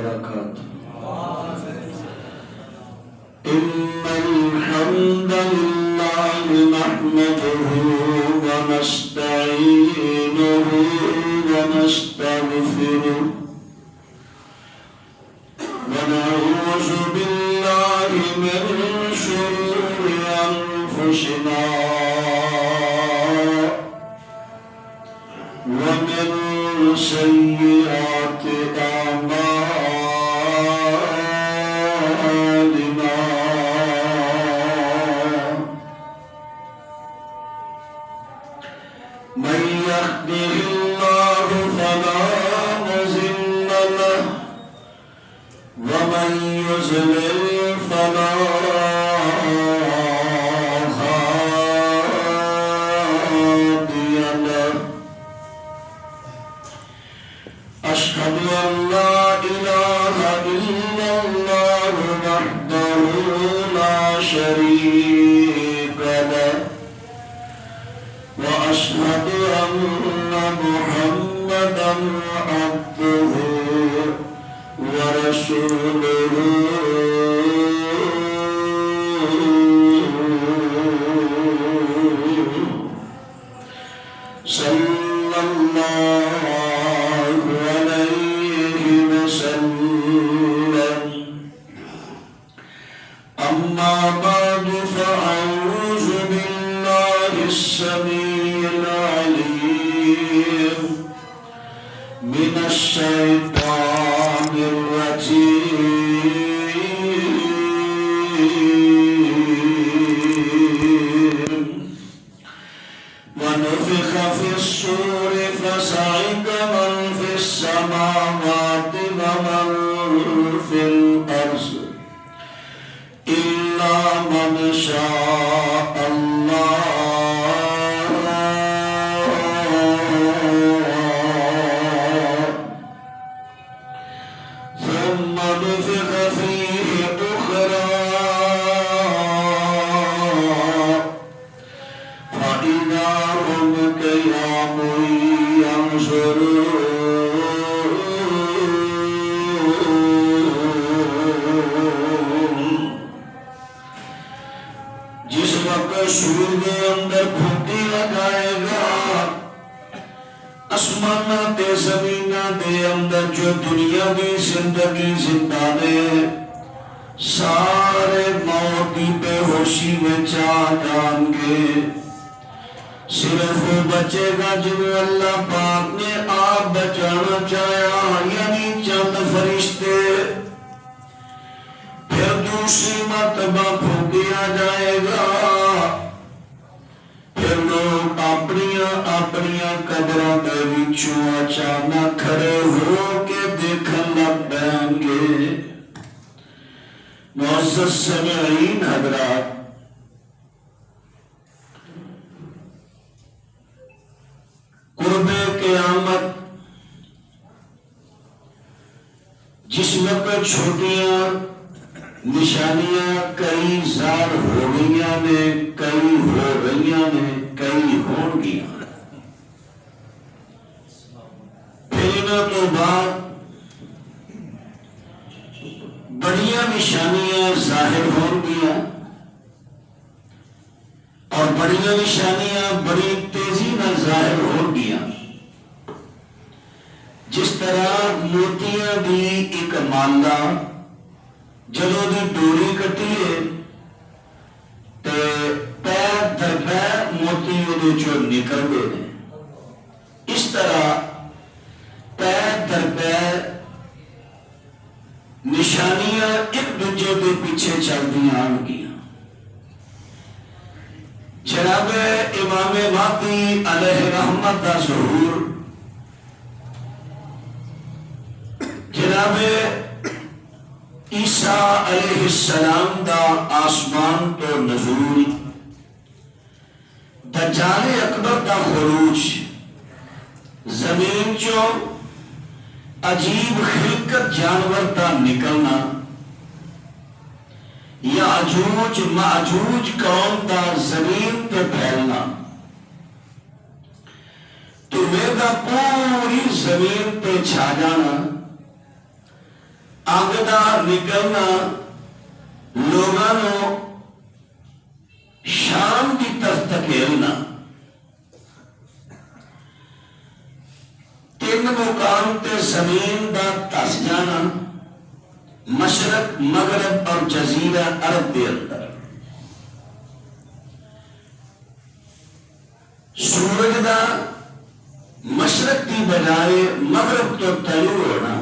وبركاته. إن الحمد لله نحمده ونستعينه ونستغفره ونعوذ بالله من شرور أنفسنا ومن سيئات أعمالنا. من يهده الله فلا مضل له ومن يضلل فلا هادي له. أشهد أن لا إله إلا الله وحده لا شريك له وأشهد أن محمدا عبده ورسوله. صلى الله عليه وسلم. أما بعد فأعوذ بالله السميع العليم من الشيطان الرجيم. ونفخ في الصور فصعق من في السماوات ومن في الأرض إلا من شاء الله. ثم نفخ فيه أخرى فإذا هم قيام ينظرون. جس وقت سور کے اندر پھونٹی لگائے گا، آسمان تے زمین دے اندر جو دنیا کی زندگی زندہ نے سارے موت کی بے ہوشی میں آ جان گے. صرف وہ بچے گا جنہیں اللہ پاک نے آپ بچانا چاہیا، یعنی چند فرشتے. پھر دوسری مرتبہ پھونکیا جائے گا. پھر لوگ اپنیاں قبروں کے وچوں اچانک کھڑے ہو کے دیکھن لگ پائیں گے. معزز سامعین حضرات، قرب قیامت جس وقت چھوٹیاں نشانیاں کئی ظاہر ہو گئیاں نے، کئی ہو گئیاں نے، کئی ہون گیاں. پھر انہاں تو بعد بڑیاں نشانیاں ظاہر ہون گیاں اور بڑیاں نشانیاں بڑی تیزی نہ ظاہر ہون گیاں. جس طرح موتیاں دی ایک مالہ جدوں دی ڈوری کٹیے تے پیر در پیر موتی اودے چوں نکلدے نے، اس طرح پیر در پیر نشانیاں ایک دوجے کے پیچھے چلدیاں آن گیاں. جناب امام مہدی علیہ رحمت دا ظہور، جناب عیسیٰ علیہ السلام دا آسمان تو نزول، دجال اکبر دا خروج، زمین چو عجیب خلقت جانور دا نکلنا، یاجوج ماجوج قوم دا زمین پہ پھیلنا، تو میرا پوری زمین پہ چھا جانا، اگ دا نکلنا لوگوں شام کی طرف دھکیلنا، تین مقام تے زمین دا دس جانا، مشرق مغرب اور جزیرہ عرب دے اندر سورج دا مشرق کی بجائے مغرب تو طلوع ہونا،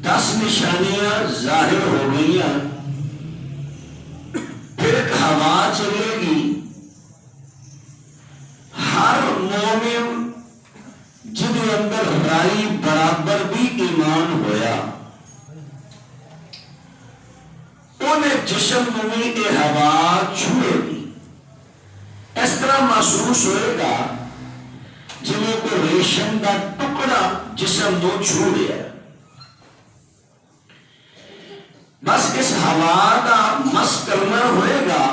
10 نشانیاں ظاہر ہو گئی ہیں۔ پھر ایک ہوا چلے گی، ہر مومن جن اندر رائی برابر بھی ایمان ہویا انہیں جسم میں یہ ہوا چھوئے گی، اس طرح محسوس ہوئے گا جنہیں کو ریشم کا ٹکڑا جسم نو چھو لیا۔ بس اس ہوا کا مس کرنا ہوئے گا،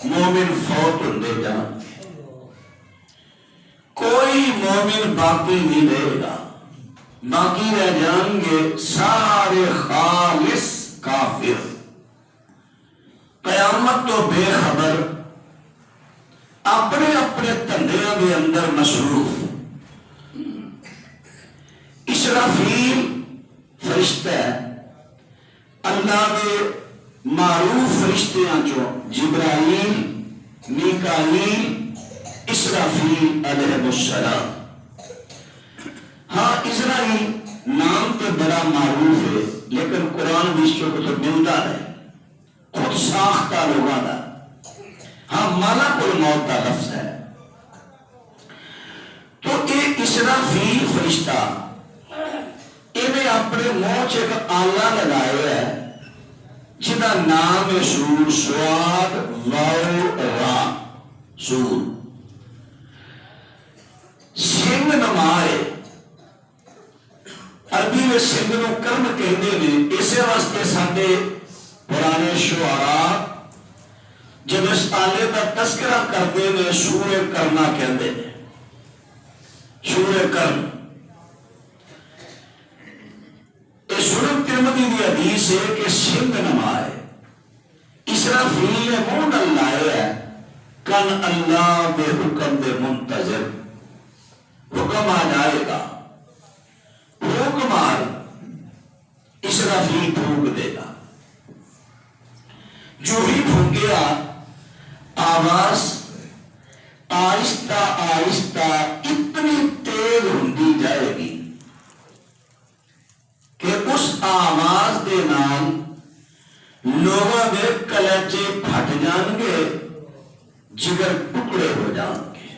مومن فوت ہوندے جا، کوئی مومن باقی نہیں رہے گا، باقی رہ جائیں گے سارے خالص کافر، قیامت تو بے خبر، اپنے اپنے دھندیاں کے اندر مصروف۔ اسرافیل فرشتہ ہے، اللہ کے معروف فرشتیاں جو جبرائیل، میکائیل، اسرافیل علیہ السلام۔ ہاں اسرائیل نام تو بڑا معروف ہے، لیکن قرآن بھی اس کو تو ملتا ہے، خود ساختہ لوگوں کا۔ ہاں ملک الموت کا لفظ ہے۔ تو یہ اسرافیل فرشتہ انہیں اپنے منہ چ ایک آلہ لگایا ہے جہاں نام ہے سور، سواد واو را، سور، سنگ نمائے، عربی میں سنگ نو کرم کہتے ہیں۔ اسی واسطے سارے پرانے شعراء جب اس آلے کا تذکرہ کرتے ہیں سور کرنا کہتے ہیں، سور کرم۔ سنن ترمذی دی حدیث ہے کہ سنگ نمائے، اسرافیل نے منہ نہ لائے ہے، کن اللہ بے حکم دے منتظر، حکم آ جائے گا، حکم آئے، اسرافیل پھونک دے گا۔ جو ہی پھونکیا آواز آہستہ آہستہ اتنی تیز ہوندی جائے گی کہ اس آواز دے نال لوگوں کے کلیجے پھٹ جان گے، جگر ٹکڑے ہو جان گے،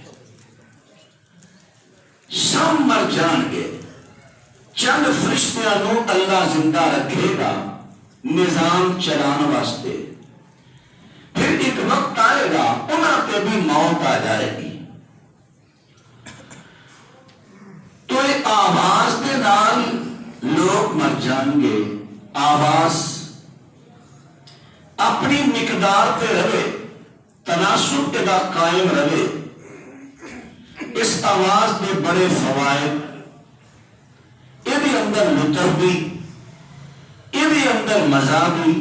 سب مر جان گے۔ چند فرشتیاں نو اللہ زندہ رکھے گا نظام چلان واسطے، پھر ایک وقت آئے گا انہاں تے بھی موت آ جائے گی۔ تو یہ آواز دے نال لوگ مر جان گے، آواز اپنی مقدار پہ رہے، تناسب ادا قائم رہے۔ اس آواز کے بڑے فوائد، یہ اندر لطف بھی، یہ اندر مزہ بھی،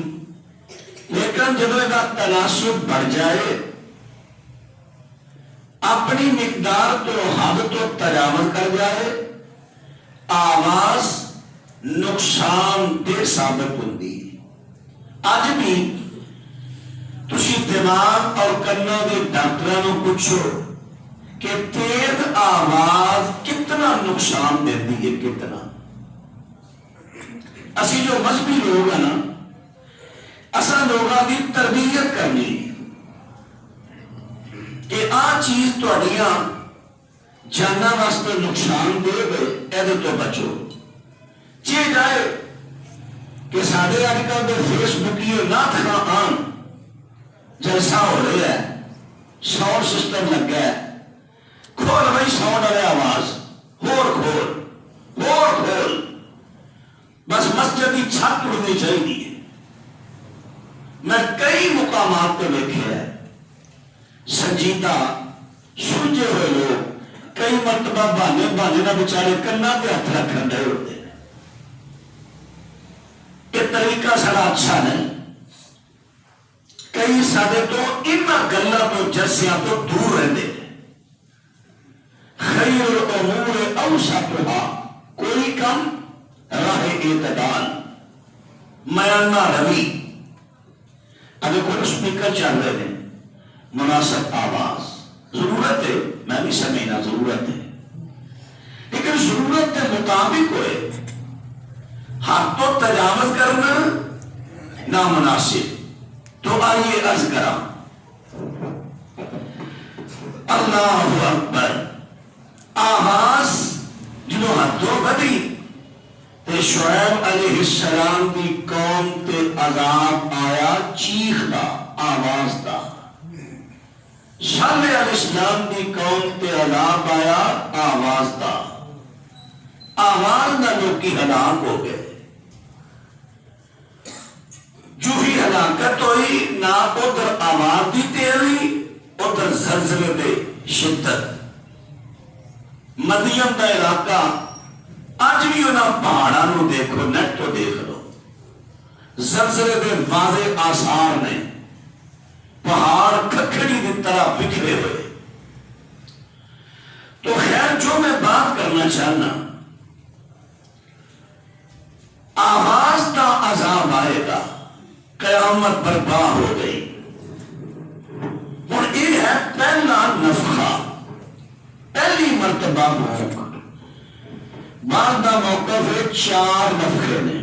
لیکن جب یہ تناسب بڑھ جائے، اپنی مقدار تو حد تو تجاوز کر جائے، آواز نقصان دہ ثابت ہوتی ہے۔ اج بھی تسی دماغ اور کنوں کے ڈاکٹروں پوچھو کہ تیز آواز کتنا نقصان دیتی ہے، کتنا۔ اسی جو مذہبی لوگ ہیں نا، اصل لوگوں کی تربیت کرنی کہ آ چیز تہاڈیاں جاناں واسطے نقصان دے گئے، یہ تو بچو۔ جی جائے کہ سارے اج کل کے فیس بک یہ نعت خواں آن، جلسہ ہو رہا ہے، ساؤنڈ سسٹم لگا ہے، کھول بھائی ساؤنڈ والے آواز، ہور کھول، ہور کھول، بس مسجد کی چھت اڑنی چاہیے۔ میں کئی مقامات پہ دیکھے ہے، سنجیدہ سلجھے ہوئے لوگ کئی مرتبہ بہانے نہ بیچارے کنا پہ ہاتھ رکھن رہے ہوتے ہیں۔ یہ طریقہ سڑا اچھا نہیں. کئی سارے تو ان گلوں تو جرسیاں تو دور رہتے. خیر الامور اوسطها، کوئی کم راہ اعتدال. میانہ روی. ابھی کوئی اسپیکر چل رہے ہیں، مناسب آواز ضرورت ہے، میں بھی سمجھنا ضرورت ہے، لیکن ضرورت کے مطابق ہوئے. حق تو تجاوز کرنا نامناسب. تو آئیے عرض کرا اللہ اکبر. آغاز جنہوں حدوں بدی تے شعیب علیہ السلام دی قوم تے عذاب آیا چیخ دا آواز دا. صالح علیہ السلام دی قوم تے عذاب آیا آواز دا. آواز دا لوکی ہلاک ہو گئے. جو ہی ہلاکت ہوئی نہ ادھر آواز دی تیری ادھر زلزلے دے شدت. مدین دا علاقہ اج بھی انہاں پہاڑاں نو دیکھو، نیٹ تو دیکھ لو، زلزلے دے واضح آثار نے. پہاڑ کھکھڑی دی طرح بکھرے ہوئے. تو خیر جو میں بات کرنا چاہنا، آواز دا عذاب آئے گا، قیامت برپا ہو گئی. اور یہ ہے پہلا نفخہ، پہلی مرتبہ موقع. بعد دا موقف ہے 4 نفخے نے،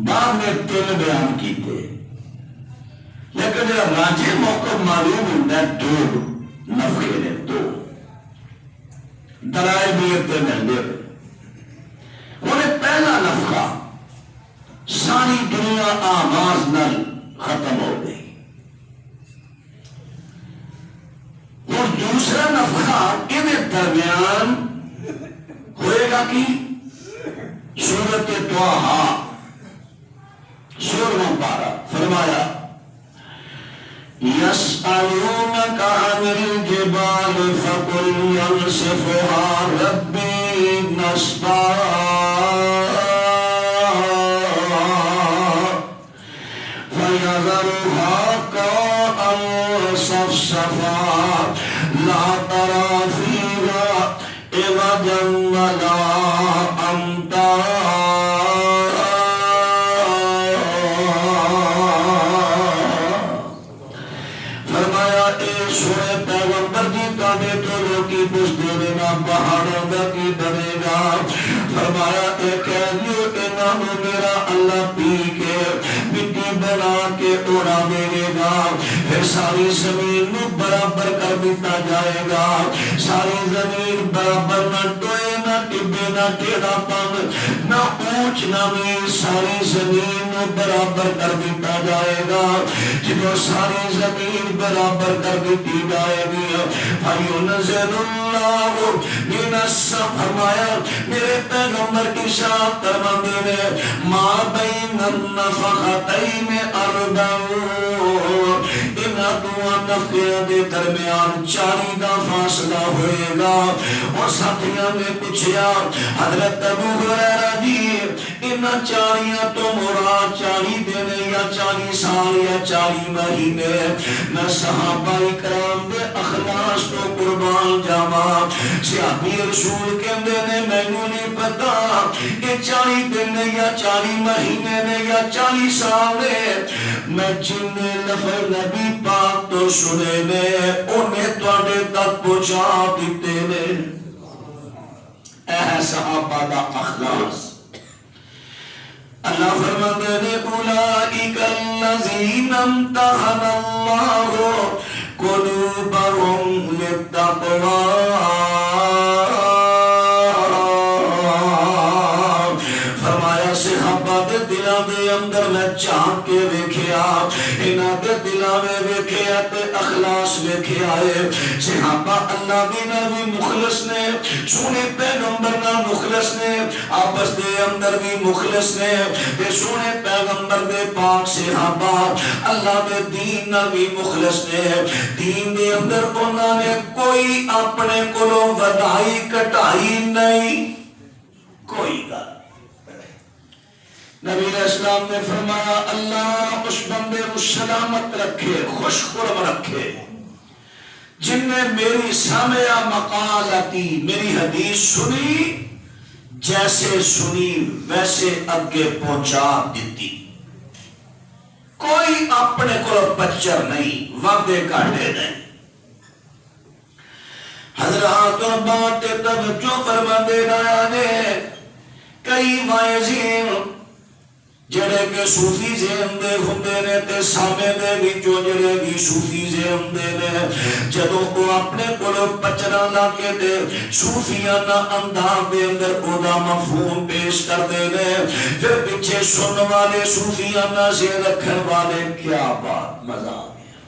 بعد میں 3 بیان کیتے. لیکن جب راجے موقف معلوم ہوتا ہے 2 نفخے نے، 2 دلائل بھی اتنے ملتے ہوئے. انہیں پہلا نفخہ ساری دنیا آواز نل ختم ہو گئی. اور دوسرا نفخہ ان درمیان ہوئے گا کہ سورۃ طٰہٰ 16واں پارہ فرمایا يَسْأَلُونَكَ عَنِ الْجِبَالِ فَقُلْ يَنسِفُهَا رَبِّي نَسْفًا فَيَذَرُهَا قَاعًا صَفْصَفًا لَا تَرَىٰ فِيهَا عِوَجًا وَلَا أَمْتًا. پہاڑوں کا کی بنے گا. فرمایا اے کہہ انہوں میرا اللہ پی کے مٹی بنا کے اڑا دے گا. پھر ساری زمین میں برابر کر دیتا جائے گا. ساری زمین برابر نہ ٹوئے نہ ٹبے نہ ٹیڑھا پن نہ اونچ نہ نیچ، ساری زمین میں برابر کر دیتا جائے گا. جب ساری زمین برابر کر دیتی جائے گی فَيُنْزِلُ اللَّهُ مِنَ السَّمَاءِ. فرمایا میرے پیغمبر کی شان فرماتے نے مَا بَيْنَ النَّفَخَتَيْنِ أَرْبَعُونَ. ان دو نفخوں کے درمیان 40 کا فاصلہ ہوئے گا. اور ساتھیوں نے پوچھا حضرت ابو ہریرہ جی ان 40 تو مراد 40 دن یا 40 سال یا 40 مہینے؟ میں صحابہ کرام دے اخلاص تو قربان جاواں. صحابی رسول کہندے نے مینوں نہیں پتا کہ 40 دن یا 40 مہینے نے یا 40 سال نے. میں جن لفظ نبی پاک تو سنے نے انہیں تواڈے تک پہنچا دیتے نے. اے صحابہ دا اخلاص. اللہ فرماتے نے اولئک الذین امتحن اللہ قلوبهم للتقوی. فرمایا صحابہ دے دلاں دے اندر میں جھانک کے ویکھیا، انہاں دے دلاں میں ویکھیا تے اخلاص ویکھیا ہے. صحابہ اللہ دے نبی مخلص نے، سونے پیغمبر نال مخلص نے، آپس دے اندر بھی مخلص نے. تے سونے پیغمبر دے پاک صحابہ اللہ دے دین نال بھی مخلص نے. دین دے اندر انہاں نے کوئی اپنے کولوں وڈائی کٹائی نہیں، کوئی گل نبی علیہ السلام نے فرمایا اللہ اس بندے کو سلامت رکھے، خوش خرم رکھے جن نے میری سامعہ مقالتی، میری حدیث سنی، جیسے سنی ویسے اگے پہنچا دیتی، کوئی اپنے کو پچر نہیں، وعدے کاٹے نہیں۔ حضرات اور بات توجہ فرما دینا نے کئی وائزین جڑے کہ صوفی ذہن دے ہوندے نے تے سامے دے وچوں جڑے بھی صوفی ذہن دے نے جدوں وہ اپنے کول پچراں لا کے تے صوفیانہ انداز دے اندر اودا مفہوم پیش کردے نے، پھر پیچھے سنن والے صوفیانہ ذہن رکھن والے کیا بات مزہ آ گیا،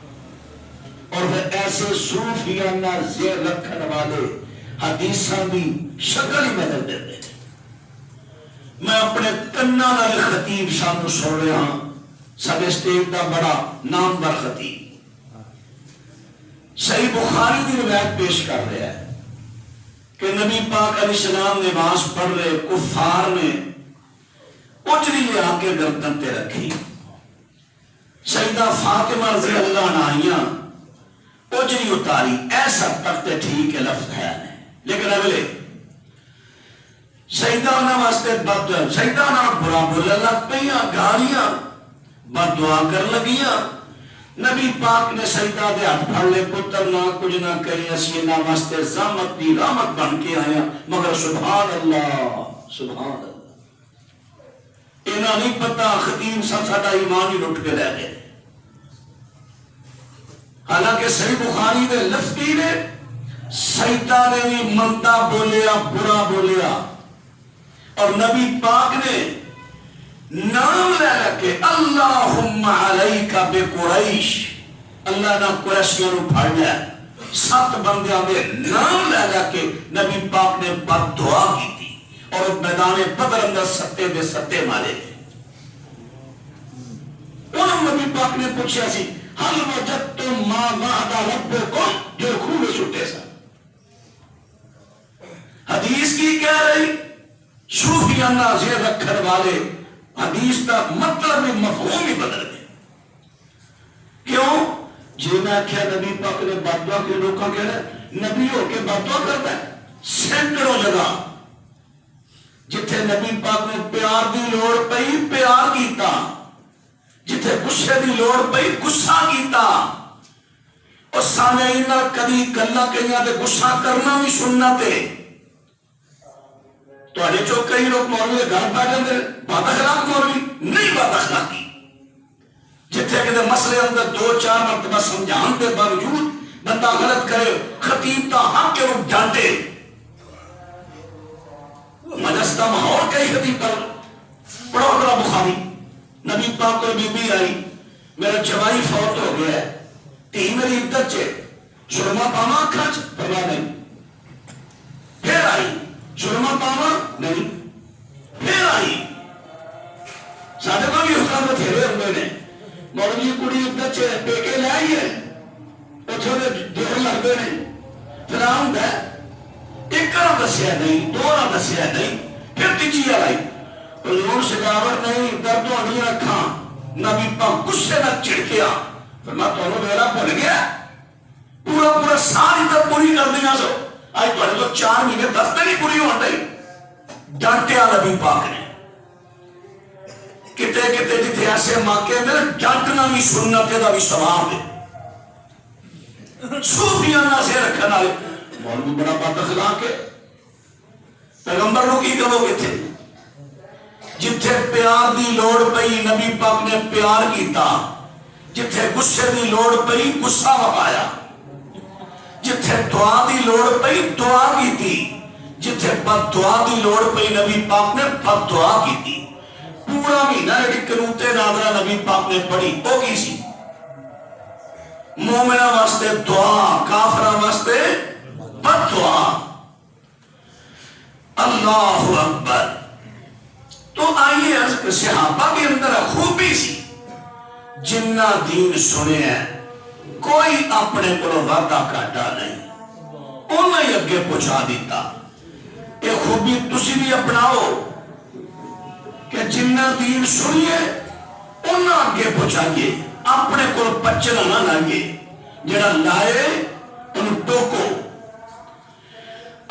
اور پھر ایسے صوفیانہ ذہن رکھن والے حدیثاں دی شکل ہی بدل دیتے۔ میں اپنے کنا نال خطیب سانو سن رہا ہاں، سارے اسٹیج دا بڑا نامور خطیب صحیح بخاری دی روایت پیش کر رہا ہے کہ نبی پاک علیہ السلام نماز پڑھ رہے، کفار نے اجری لے آ کے گردن تے رکھی، سیدہ فاطمہ رضی اللہ عنہا اجری اتاری، ایسا تک تے ٹھیک ہے لفظ ہے نہیں، لیکن اگلے سیدانہ واسطے بد سیدانہ برا بولن لگ پئیاں، گالیاں بد دعا کر لگیاں۔ نبی پاک نے سیدہ دے ہاتھ پھڑ لے، پتر نہ کچھ نہ کری، اسی نہ واسطے زحمت دی رحمت بن کے آیا، مگر سبحان اللہ سبحان اللہ، انہاں نہیں پتا خطیب سب ساڈا ایمان ہی لٹ کے لے گئے۔ حالانکہ صحیح بخاری دے لفظ کی نے سیدہ نے بھی منتا بولیا، برا بولیا، اور نبی پاک نے نام لے رکھے اللہم علیکہ بے قریش، اللہ نہ قریشیوں نے پھڑ لیا، 7 بندیاں دے نام لے رکھے نبی پاک نے بد دعا کی تھی، اور میدان بدر اندر ستے دے ستے مارے تھے۔ انہوں نبی پاک نے پوچھا سی حل وجدتم ما وعد ربکم، جو خوب چھٹے سا حدیث کی کہہ رہی، صوفیانہ ذہن رکھن والے حدیث کا مطلب میں مفہوم ہی بدل گئے۔ کیوں؟ جی میں کیا نبی پاک نے بد دعا کے لوگوں کہہ رہے نبی ہو کے بد دعا کرتا ہے، سینکڑوں جگہ جتھے نبی پاک نے پیار دی لوڑ پئی پیار کیتا، جتھے غصے دی لوڑ پئی غصہ کیتا، اور سامعین نال کدی گلاں کئیاں تے غصہ کرنا بھی سنت ہے۔ تو آجے جو کئی لوگ مولوی گھر پہ جاندے بات اخلاق مولوی نہیں، بات اخلاقی جتھے کہ مسئلے اندر 2-4 مرتبہ سمجھان دے باوجود بندہ غلط کرے، خطیب تا حق کے روپ ڈانٹے، مجلس کا ماحول کئی خطیب پر پڑھو کرا بخاری، نبی پاک کو بی بی آئی میرا جوائی فوت ہو گیا ہے، تھی میری عدت چے سرما پاما کھچ فرما نہیں، پھر آئی سرما پاما نہیں، پھر آئی سادے کو بھی حکام بتھیرے ہوئے نے، مولوی کڑی عدت چے پیکے لے آئی ہے، اتھے دے دور لگ گئے نے، فلان دے ایک کرم دسیا نہیں، دورہ دسیا نہیں، پھر تیجی آئی حضور سجاوٹ نہیں، درد و نہیں رکھا، نبی پاک غصے نہ چڑکیا، فرما تو میرا بھول گیا، پورا ساری تک پوری کر دیا سو، آج پڑھے تو 4 مہینے 10 دن ہی پوری ہو گئی، ڈانٹیا نبی پاک نے، کتے کتے جتنے ایسے موقع میں ڈانٹنا بھی سنت دا بھی ثواب ہے۔ صوفیانہ سے رکھنا ہے، مولوی بڑا بد اخلاق ہے، پیغمبر لوگ کی کرو گے تھے، جتھے پیار دی لوڑ پئی نبی پاک نے پیار کیتا، جتھے غصے دی لوڑ پئی غصہ وقایا، جتھے دعا دی لوڑ پئی دعا کی تھی، جتھے بد دعا دی لوڑ پئی نبی پاک نے بد دعا کی تھی۔ پورا مہینہ ایک قنوت نادرہ نبی پاک نے پڑھی، وہ کی سی مومنہ واسطے دعا، کافرہ واسطے بد دعا۔ اللہ اکبر۔ تو آئیے صحابہ کے اندر خوبی سی، جنہ دین سنے ہیں کوئی اپنے کو وعدہ کاٹا نہیں، انہیں اگے پہنچا دیتا۔ یہ خوبی تسی بھی اپناؤ، کہ جنہ دین سنیے انہاں اگے پہنچائیے، اپنے کو پچھلا نہ لائیے، جڑا لائے ان ٹوکو۔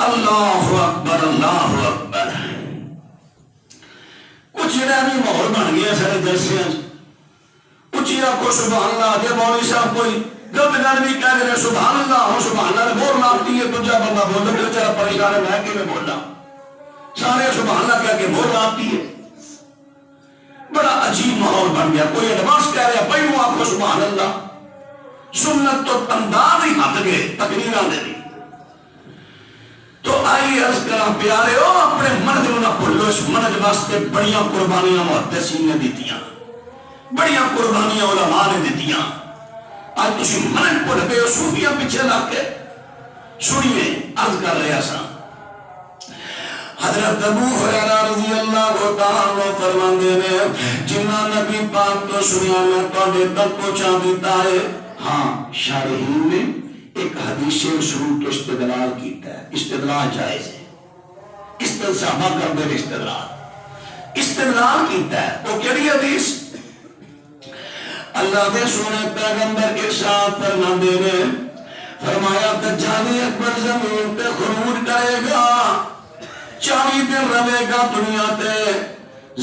اللہ اکبر اللہ اکبر۔ کچھ بھی ماحول بن گیا سارے جلسے، اچھی آخو سبحان اللہ، جب مولوی صاحب کوئی غلط گل بھی کہہ رہے سبحان اللہ، ہوں سبحان اللہ بول لاتی ہے، دوجا بندہ بول رہا بیچارہ پریشان ہے، میں کیوں بولا، سارے سبحان اللہ کہہ کے بول لاتی ہے۔ بڑا عجیب ماحول بن گیا، کوئی ایڈوانس کہہ رہا پہلو آخو سبحان اللہ، سنت تو انداز ہی ہٹ گئے تقریراں دے۔ تو آئی عرض کرا پیارے ہو، اپنے منج نہ بھولو، اس منج واسطے بڑیاں قربانیاں محدثین نے دیتیاں، بڑیاں قربانیاں علماء نے دیتیاں۔ آج تسی منج بھول گئے ہو، صوفیاں پیچھے لگ کے۔ سنیے عرض کر رہا سا، حضرت ابو ہریرہ رضی اللہ تعالیٰ عنہ فرماندے نے جنہ نبی پاک تو سنیا میں تواڈے تک پہنچا دیتا ہے۔ ہاں شارحین نے ایک حدیث رسول تو استدلال کیتا ہے، استدلال جائز ہے، صحابہ کر دے استدلال کیتا ہے۔ وہ کیڑی حدیث؟ اللہ دے سونے پیغمبر ارشاد فرماندے نے فرمایا دجالی اکبر زمین پہ خروج کرے گا، 40 دن رہے گا دنیا تے،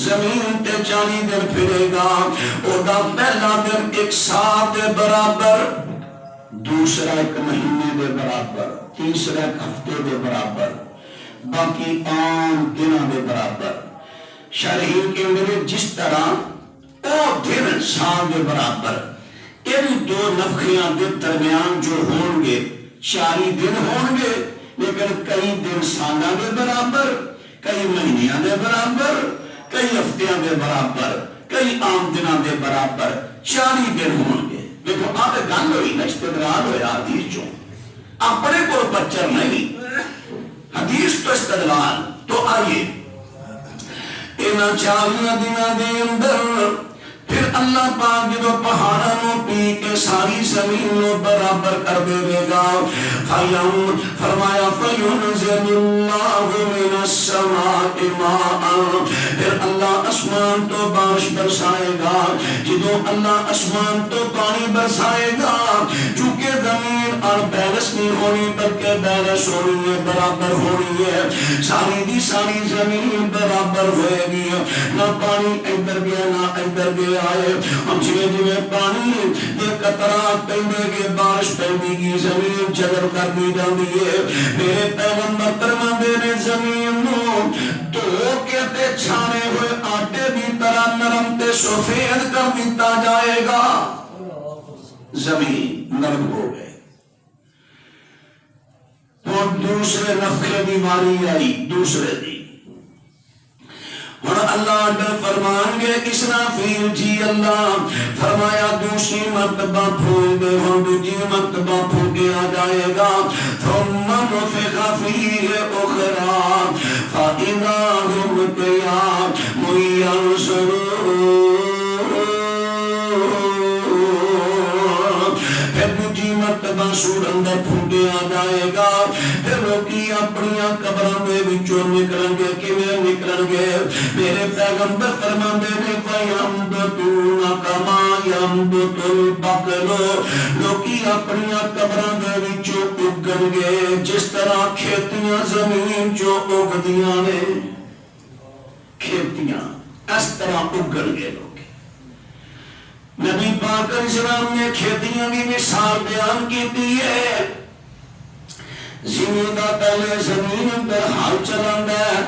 زمین تے 40 دن پھرے گا، اودا پہلا دن 1 سال دے برابر، دوسرا 1 مہینے دے برابر، تیسرا 1 ہفتے دے برابر، باقی عام دنوں دے برابر۔ شارحین کے اندر جس طرح او دن سال دے برابر، ان 2 نفخیاں دے درمیان جو ہوں گے 40 دن ہوں گے، لیکن کئی دن سالاں دے برابر، کئی مہینیاں دے برابر، کئی ہفتیاں دے برابر، کئی عام دنوں دے برابر 40 دن ہوں گے۔ دیکھو آپ گل ہوئی نا، استدلال ہویا حدیث چوں، اپنے کو پچر نہیں، حدیث تو استدلال۔ تو آئیے انہاں 40 دنوں دے اندر پھر اللہ پاک جدو پہاڑاں نو پی کے ساری زمین نو برابر کر دے گا، فرمایا فَيُنْزِلُ اللَّهُ مِنَ السَّمَاءِ مَاءً، پھر اللہ اسمان تو بارش برسائے گا۔ جدو اللہ اسمان تو پانی برسائے گا، چونکہ زمین اور بیلنس نہیں ہونی بلکہ بیلنس ہونی ہے، برابر ہونی ہے، ساری دی ساری زمین برابر ہوئے گی، نہ پانی ادھر گیا نہ ادھر گیا ہے۔ ہم جویں پانی دے قطرات پیندے گے، بارش پیندی گی، زمین جذب کر دی جاندی ہے۔ میرے پیغمبر فرماندے نے زمین نو دھو کے تے چھانے ہوئے آٹے دی طرح نرم تے سفید کر دیتا جائے گا۔ زمین نرم ہو گئے۔ اور دوسرے نفخے دی باری آئی، دوسرے دی اور اللہ ڈر فرمان گے اسرافیل جی، اللہ فرمایا دوسری مرتبہ پھول دے، ہم دوسری مرتبہ پھول کے آ جائے گا۔ ثم نفخ فیہ اخری فاذا هم قیام ینظرون، پھر دوسری مرتبہ سور اندر پھول کے آ جائے گا، پھر لوگی اپنی قبروں دے وچوں نکلن گے، کیویں نکلن گے؟ میرے پیغمبر فرماندے نے فَيَنْبُتُونَ كَمَا يَنْبُتُ الْبَقْلُ، لوگی اپنی قبروں دے وچوں اگن گے جس طرح کھیتیاں زمین چوں اگدیاں نے، کھیتیاں اس طرح اگن گے لوگ۔ نبی پاک علیہ السلام نے کھیتیاں کی مثال بیان کی ہے۔ زمین دا پہلے زمین پر ہل چلاندہ ہے،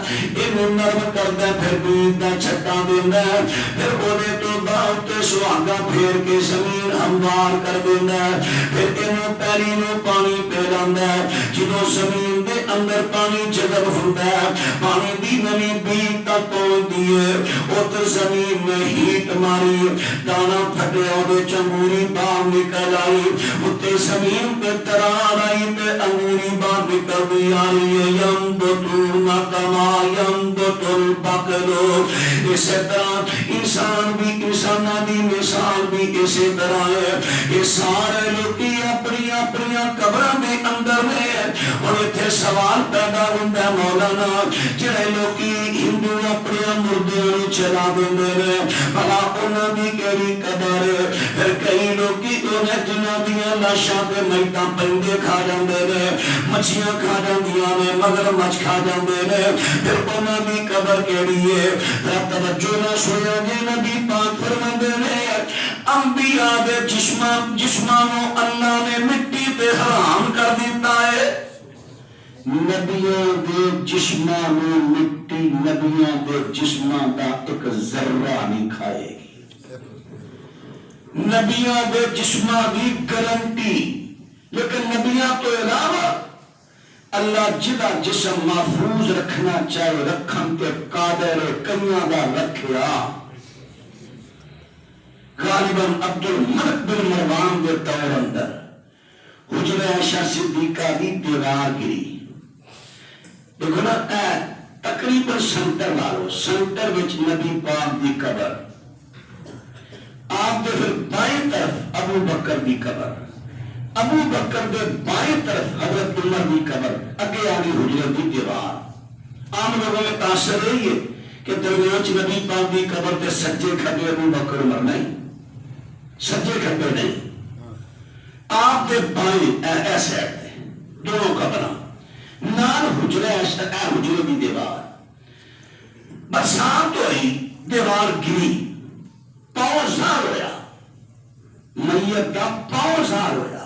انہوں نرم کردہ، پھر بیج دا چھٹا دیندہ ہے، پھر اونے تو بعد تے سواگا پھیر کے زمین ہموار کر دیندہ ہے، پھر انہوں پہلی نو پانی پیلاندہ ہے۔ جنہوں زمین دے اندر پانی جذب ہوتا ہے، پانی دی نمی بیج تک پہنچ دیئے، اتر زمین میں ہیٹ ماری، دانا پھٹے اور چنگوری باہر نکل آئی، اتر زمین پہ ترار آئی پہ انگوری بات نکل دی آ رہی ہے۔ يَنْبُتُونَ كَمَا يَنْبُتُ الْبَقْلُ، اسی طرح انسان بھی انساناں دی مثال بھی اسی طرح ہے. یہ سارے لوکی اپنی اپنی قبراں دے اندر نے. اور اتنے سوال پیدا ہوتا ہے مولانا جڑے لوکی ہندو اپنے مردیاں نوں چلا دیندے نے بھلا انہاں دی کیڑی قدر ہے. پھر کئی لوکی انہاں جنہاں دیاں لاشاں تے میتاں پیندے کھا جاندے نے, مچھیاں کھا جاندیاں نے, مگر مچھ کھا جاندے نے. پھر انہاں دی قبر کیڑی ہے؟ توجہ نہ سنیا جی. نبی پاک فرماندے نے انبیاء دے جسماں نوں اللہ نے مٹی تے حرام کر دیتا ہے. نبیاں دے جسماں نوں مٹی نبیاں دے جسماں دا ایک ذرہ نہیں کھائے گی. نبیاں دے جسماں دی گارنٹی. لیکن نبیاں تو علاوہ اللہ جدا جسم محفوظ رکھنا چاہے رکھن تے قادر کنیاں دا رکھیا. غالباً عبد الملک بن مروان دے دور اندر حجرہ عائشہ صدیقہ دی دیوار گری. دیکھو نا تقریباً سنٹر والو سنٹر وچ نبی پاک دی قبر, آپ دے پھر بائیں طرف ابو بکر دی قبر, ابو بکر دے بائیں طرف حضرت عمر دی قبر, اگے آگے حجرہ دی دیوار. عام لوگوں میں تاثر رہی ہے کہ درمیان چ نبی پاک دی قبر تے سجے کھبے ابو بکر عمر نہیں, سجے کھبے نہیں. آپ دے بائیں اے سائڈ تے دونوں قبراں نال حجرہ حجرے دی دیوار. برسات ہوئی دیوار گری, پاؤں زار ہویا, میت دا پاؤں زار ہویا.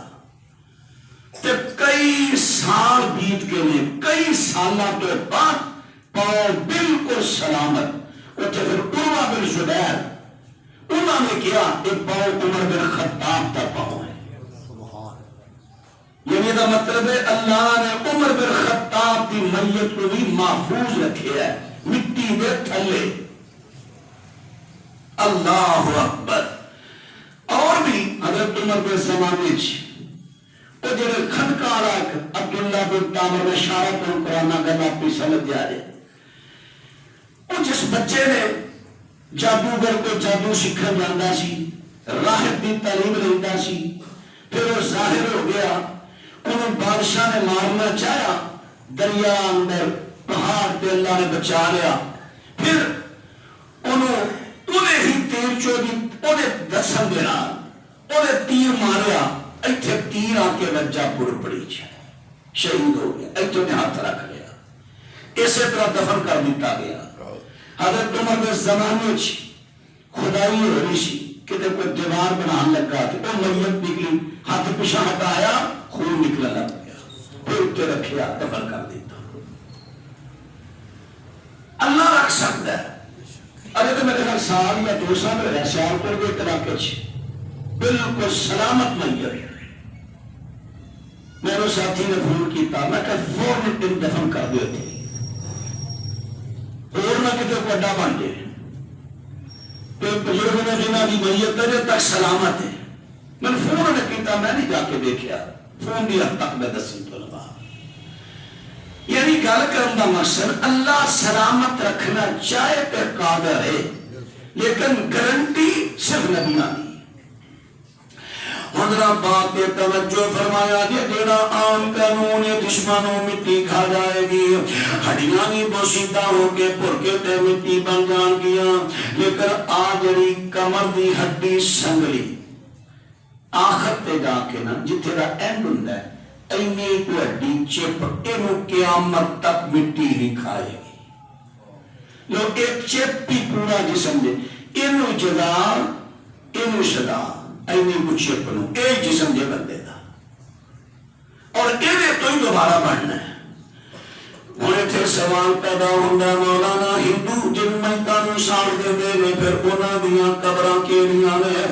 تے کئی سال بیت کے لئے کئی سالہ تو بعد پاؤں بالکل سلامت. اتنے پھر عروہ بن زبیر انہوں نے کیا ایک پاؤں عمر بن خطاب دا پاؤں ہے. یعنی دا مطلب ہے اللہ نے عمر بن خطاب دی میت کو بھی محفوظ رکھے ہے مٹی دے تھلے. اللہ اکبر. اور بھی حضرت عمر کے زمانے وہ جڑے کھنکار عبداللہ بن تامر میں اشارہ کروں قرآن گل اپنی سمجھ دیا جائے. وہ جس بچے نے جادوگر کو جادو سکھن جانا سی, راہب دی تعلیم لینا سی, پھر وہ ظاہر ہو گیا, انہوں بادشاہ نے مارنا چاہیا, دریا اندر پہاڑ تے اللہ نے بچا لیا. پھر انہیں ہی تیر چودی انہیں دسن دینا انہیں تیر ماریا, ایتھے تیر آ کے وجہ بڑھ پڑی شہید ہو گیا, ایتھے نے ہاتھ رکھ لیا. اسی طرح دفن کر دیتا گیا. حضرت عمر کے زمانے خدائی ہو رہی سی کہ کوئی دیوار بنان لگا کہ وہ میت نکلی, ہاتھ پیچھے ہٹایا, خون نکلنے لگ گیا, پھر اتنے رکھیا, دفن کر دیتا. اللہ رکھ سکتا ہے. ارے تو میرے خیال سال یا 2 سال رہا, سال پر گئے علاقے بالکل سلامت میت. میرے ساتھی نے فون کیتا, میں کہ فوراً دن دفن کر دیے تھے اور نہ کتے کو اڈا بن جائے. بزرگ نے جنہ کی میت تجھے تک سلامت ہے. میں نے فون نے کیتا, میں نہیں جا کے دیکھا, فون دی حد تک میں دسی تو لگا. یعنی گل کرن دا مقصد اللہ سلامت رکھنا چاہے تے قادر ہے, لیکن گارنٹی صرف نبیاں دی. حضرات بات پہ توجہ فرمایا جیڑا عام قانون جسمانوں مٹی کھا جائے گی, ہڈیاں بھی بوسیدہ ہو کے پھرکے تے مٹی بن جان گیا. لیکن آجڑی کمر دی ہڈی سنگلی آخر تے جا کے نا جتھے دا اینڈ ہوندا ہے اینی کو ہڈی چپ اینو قیامت تک مٹی نہیں کھائے گی. لوگ ایک چپ بھی پورا جسم دے اینو جدا اینو شدا اینی کو چپ نو ایک جسم دے بندے دا, اور ایوے تو ہی دوبارہ بڑھنا ہے. ہونے تھے سوال پیدا ہوندہ مولانا ہندو جن میتانوں ساڑ دے دے پھر اونا دیاں قبران کے لیاں نے.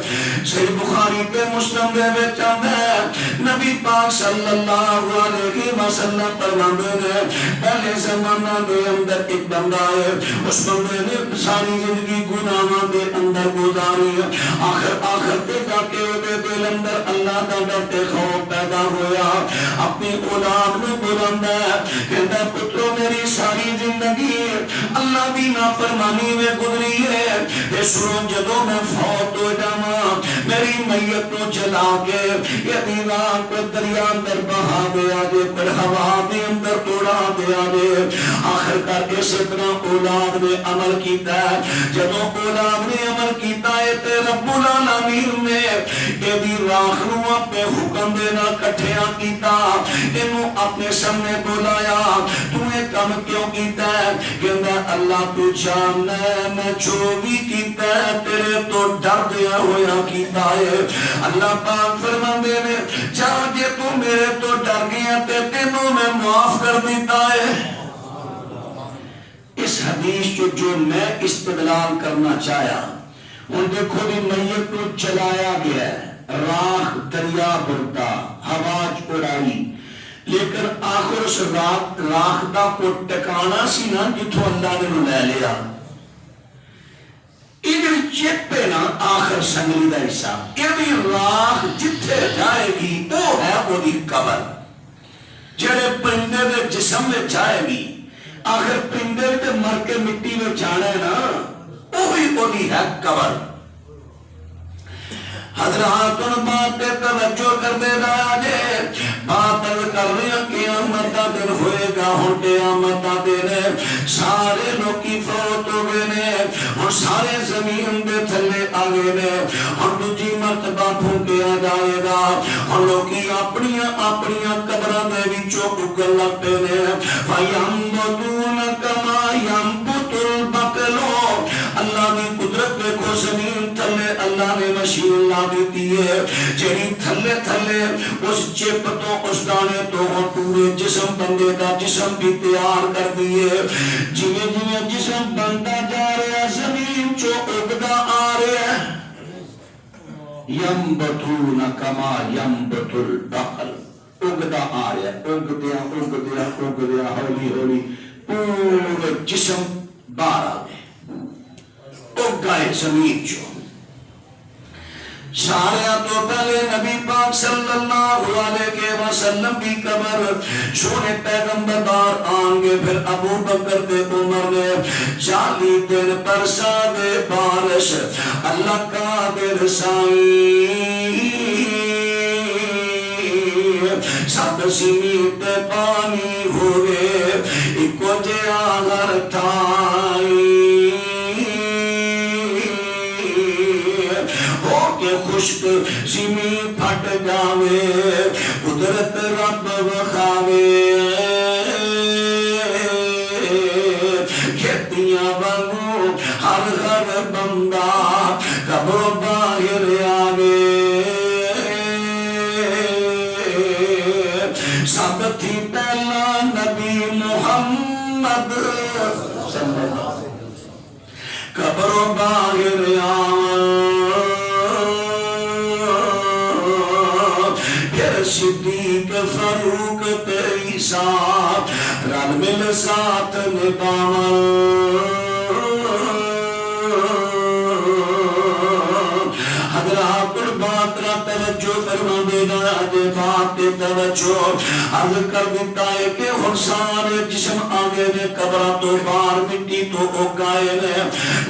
صحیح بخاری پہ مسلم دے بے چاندے نبی پاک صلی اللہ علیہ وسلم فرماندے نے پہلے زمانہ دے اندر ایک بندہ ہے, اس بندے نے ساری زندگی گناہاں دے اندر گزاری ہے. آخر تے جا کے دے دل اندر اللہ دا ڈر تے خوف پیدا ہویا. اپنی اولاد میں بلند ہے کہتا پترو میری ساری زندگی اللہ دی کی نافرمانی میں گزری ہے، اس روز جدوں میں فوت ہو جاواں میری میت کو جلا کے یہ دیوار کو دریا اندر بہا دیا جے، پر ہوا دے اندر اڑا دیا جے۔ آخر کر اس طرح اولاد نے عمل کیتا ہے، جدوں اولاد نے عمل کیتا ہے تے رب العالمین نے یہ راکھ نو اپنے حکم دے نال کٹھیاں کیتا، اینو اپنے سامنے بلایا، تو یہ کام کیوں کیتا ہے؟ کہندا اللہ تو جاننا ہے میں جو بھی کیتا ہے تیرے تو ڈر دیا ہویا کیتا ہے۔ اللہ پاک فرماندے نے جا جے تو میرے تو ڈر گیا تے تینوں میں معاف کر دیتا ہے۔ اس حدیث جو میں استدلال کرنا چاہیا، ان دیکھو بھی میت کو چلایا گیا ہے، راکھ دریا بڑھتا، ہواج اڑائی، لیکن آخر اس راکھ دا کو ٹکانا سی نا جتھوں اللہ نے لے لیا۔ یہ چیپ پہ نا آخر سنگلی دا حصہ، یہ بھی راکھ جتھے جائے گی وہ ہے وہ دی قبر، جڑے پرندے دے جسم میں جائے گی، آخر پرندے تے مر کے مٹی میں جانا ہے نا، وہی وہ دی ہے قبر۔ حضرات ان بات پہ توجہ کر دے رہا جے، بات کر رہے ہیں قیامت دا دن ہوئے گا، ہن قیامت دا دن ہے، سارے لوکی فوت ہو گئے نے، اور سارے زمین دے تھلے آگے نے، اور دوجی مرتبہ پھونکیا جائے گا، اور لوکی اپنیاں قبران دے وچوں اگل لگتے نے، فَيَنْبُتُونَ كَمَا يَنْبُتُ الْبَقْلُ۔ اللہ دی قدرت دیکھو، زمین تھلے اللہ نے مشین لا دیتی ہے، جڑی تھلے تھلے اس چپ تو اس دانے تو پورے جسم بندے دا جسم بھی تیار کر دیے، جویں جویں جسم بنتا جا رہا ہے زمین چو اگدا آ رہا ہے۔ ینبتون کما ینبت البقل، اگدا آ رہا ہے، اگدیا ہولی ہولی پورے جسم باہر آ گئے، اگ گئے زمین چو۔ سارے تو پہلے نبی پاک صلی اللہ علیہ وسلم کی قبر سونے پیغمبر بار آنگے، پھر ابو بکر دے عمر نے 40 دن برسا دے بارش، اللہ کا دے رسائی، سب سمیت پانی ہوئے ایکو جیا ہر تھائی، خشک زمین پھٹ جاوے، قدرت رب وکھاوے، کھیتیاں وانگو ہر بندہ قبروں باہر آوے، سب تھی پہلا نبی محمد صلی اللہ علیہ وسلم، قبروں باہر آوے، صدیق فاروق تیری ساتھ رل مل ساتھ نباون، حضرات البات را توجہ فرما دینا، آجے بات دے توجہ عرض کر دیتا ہے کہ ہر سارے جسم آگے نے، قبرہ تو بار مٹی تو اگائے نے،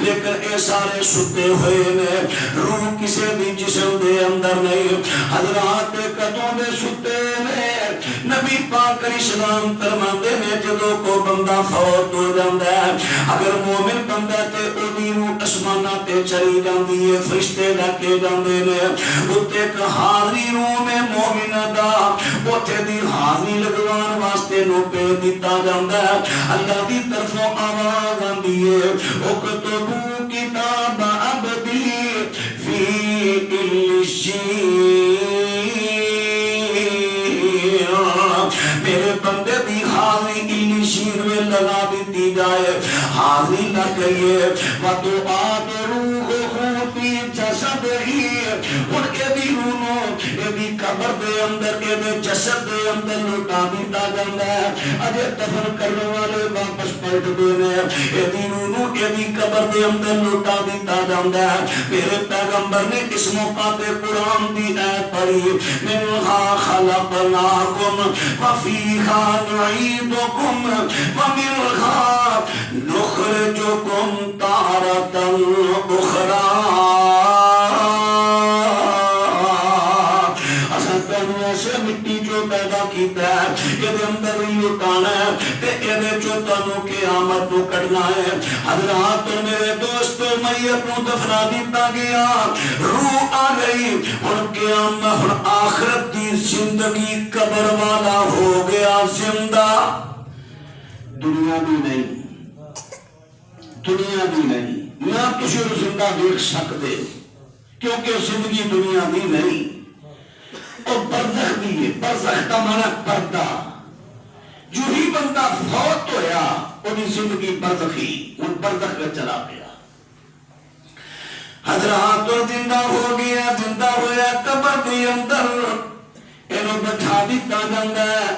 لیکن اے سارے ستے ہوئے نے، روح کسے بھی جسم دے اندر نہیں، حضرات قدوں دے ستے نے۔ نبی پاک علیہ السلام فرماندے نے جدوں کو بندہ فوت ہو جاندا ہے، اگر مومن بندہ تے اودی روح اسماناں تے چلی جاندی ہے، فرشتے لے کے جاندے نے، اوتے ایک حاضری روح میں مومن دا اوتھے دی حاضری لگوان واسطے نو پے دتا جاندا ہے، اللہ دی طرفوں آواز آندی ہے، اکتبوا کتاب عبدی فی علیین، میرے بندے دی حاضری علیین میں لگا دیتی جائے، حاضری نہ کہیے وَتُعَادُ رُوحُهُ فِي جَسَدِهِ، ان اے دی روحوں اے دی قبر دے اندر اے دے جسد دے اندر لٹا دیتا جاندا ہے، اجے دفن کرنے والے واپس پلٹ دینے، اے دی روحوں اے دی قبر دے اندر لٹا دیتا جاندا ہے۔ میرے پیغمبر نے اس موقع پہ قرآن دی آیت پڑھی، مِنْهَا خَلَقْنَاكُمْ وَفِيهَا نُعِيدُكُمْ وَمِنْهَا نُخْرِجُكُمْ تانوں قیامت نو کٹنا ہے. حضرات اور میرے دوستو میت نو دفنا دیتا گیا, روح آ گئی, ہن قیامت ہن آخرت دی زندگی قبر والا ہو گیا زندہ, دنیا بھی نہیں, دنیا بھی نہیں. نہ کسی کو زندہ دیکھ سکتے کیونکہ زندگی دنیا بھی نہیں, اور برزخ بھی ہے. برزخ کا معنی پردہ, جو ہی بندہ فوت ہویا انہی زندگی برزخی, ان برزخ میں چلا گیا. حضرات اور زندہ ہو گیا, زندہ ہویا قبر کے اندر انہوں بٹھا دیتا جاندہ ہے.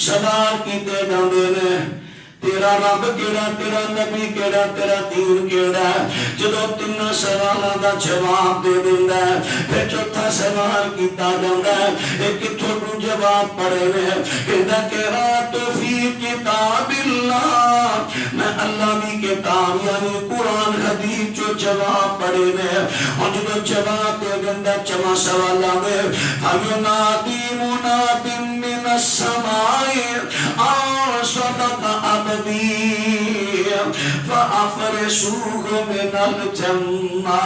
سوال کیتے جاندے نے تیرا رب کیڑا, تیرا نبی کیڑا, تیرا دین کیڑا. جدو تین سوالوں کا جواب دے دیندا ہے پھر چوتھا سوال کیتا جاندا ہے, ایک کتھوں تو جواب پڑے نے, کہندا کہ تو فی کتاب اللہ, میں اللہ دی کتاب یعنی قرآن حدیث جو جواب پڑے نے. اور جدو جواب دے دیندا چواں سوالاں دے فَيُنَادِي مُنَادٍ مِّنَ السَّمَاءِ صَدَقَ عَبْدِي فَأَفْرِشُوهُ مِنَ الْجَنَّةِ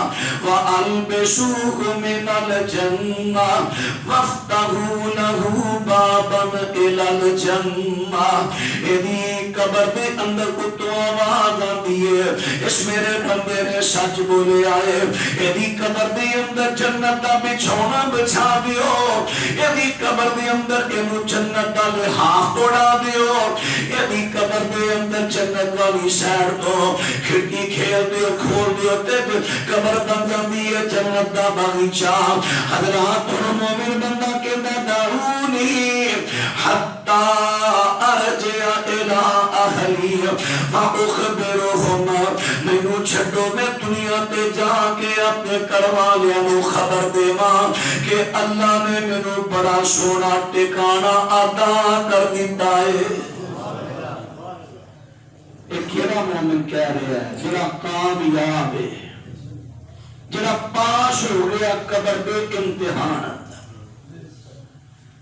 وَأَلْبِسُوهُ مِنَ الْجَنَّةِ وَافْتَحُوا لَهُ بَابًا إِلَى الْجَنَّةِ. ایدی قبر دے اندر کتوں آواز آتی ہے, اس میرے بندے نے سچ بولے آئے. ایدی قبر دے اندر جنت دا بچھونا بچھا دیو, ایدی قبر دے اندر اینو جنت دا لحاف توڑا دیو, ایدی قبر دے اندر جنت والی سیر تو کھڑکی کھیل دیو, کھول دیو, تے قبر بن جاندی ہے جنت دا باغیچہ. حضرات اور مومن بندہ کہتا دعونی حتی ارجع الى اہلی فاخبرہم, مینوں چھڈو میں دنیا تے جا کے اپنے گھر والیاں نوں خبر دیواں کہ اللہ نے مینوں بڑا سونا ٹھکانہ عطا کر دیتا ہے. ایک کیڑا مومن کہہ رہا ہے جڑا کامیاب ہے, جڑا پاس ہو گیا قبر دے امتحان,